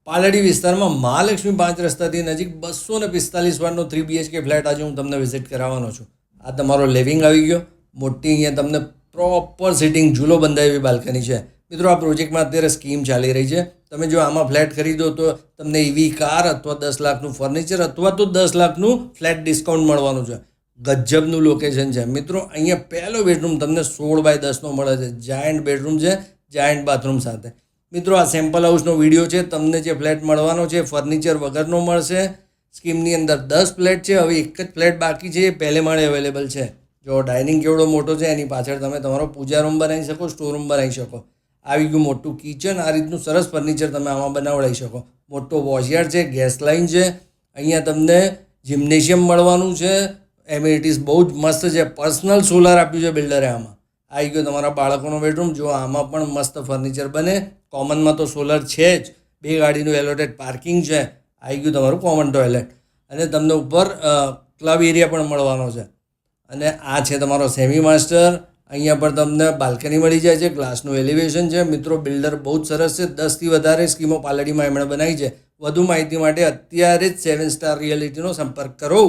પાલડી વિસ્તારમાં મહાલક્ષ્મી 5 રસ્તાથી નજીક 245 વારનો 3 BHK flat આજે હું તમને વિઝિટ કરાવવાનો છું. આ તમારો લિવિંગ આવી ગયો. મોટી અહીંયા તમને પ્રોપર સિટિંગ ઝૂલો બંધાય એવી બાલ્કની છે. મિત્રો, આ પ્રોજેક્ટમાં અત્યારે સ્કીમ ચાલી રહી છે. તમે જો આમાં ફ્લેટ ખરીદો તો તમને EV કાર અથવા 10 લાખનું ફર્નિચર અથવા તો 10 લાખનું ફ્લેટ ડિસ્કાઉન્ટ મળવાનું છે. ગજબનું લોકેશન છે. મિત્રો, અહીંયા પહેલો બેડરૂમ તમને 16x10નો મળે છે. જાયન્ટ બેડરૂમ છે, જાયન્ટ બાથરૂમ સાથે. મિત્રો, આ સેમ્પલ હાઉસનો વિડીયો છે. તમને જે ફ્લેટ મળવાનો છે ફર્નિચર વગરનો મળશે. સ્કીમની અંદર 10 ફ્લેટ છે. હવે એક જ ફ્લેટ બાકી છે, એ પહેલે માળે અવેલેબલ છે. જો ડાઇનિંગ કેવડો મોટો છે, એની પાછળ તમે તમારો પૂજા રૂમ બનાવી શકો, સ્ટોર રૂમ બનાવી શકો. આવી ગયું મોટું કિચન. આ રીતનું સરસ ફર્નિચર તમે આમાં બનાવડાવી શકો. મોટો વોશયાર્ડ છે, ગેસ લાઇન છે. અહીંયા તમને જિમ્નેશિયમ મળવાનું છે. એમ્યુનિટીઝ બહુ જ મસ્ત છે. પર્સનલ સોલાર આપ્યું છે બિલ્ડરે આમાં. આવી ગયો તમારા બાળકોનો બેડરૂમ. જો આમાં પણ મસ્ત ફર્નિચર બને. કોમનમાં તો સોલર છે જ. 2 ગાડીનું એલોટેડ પાર્કિંગ છે. આવી ગયું તમારું કોમન ટોયલેટ. અને તમને ઉપર ક્લબ એરિયા પણ મળવાનો છે. અને આ છે તમારો સેમી માસ્ટર. અહીંયા પર તમને બાલ્કની મળી જાય છે. ગ્લાસનું એલિવેશન છે. મિત્રો, બિલ્ડર બહુ જ સરસ છે. 10થી વધારે સ્કીમો પાલડીમાં એમણે બનાવી છે. વધુ માહિતી માટે અત્યારે જ 7 સ્ટાર રિયલિટીનો સંપર્ક કરો.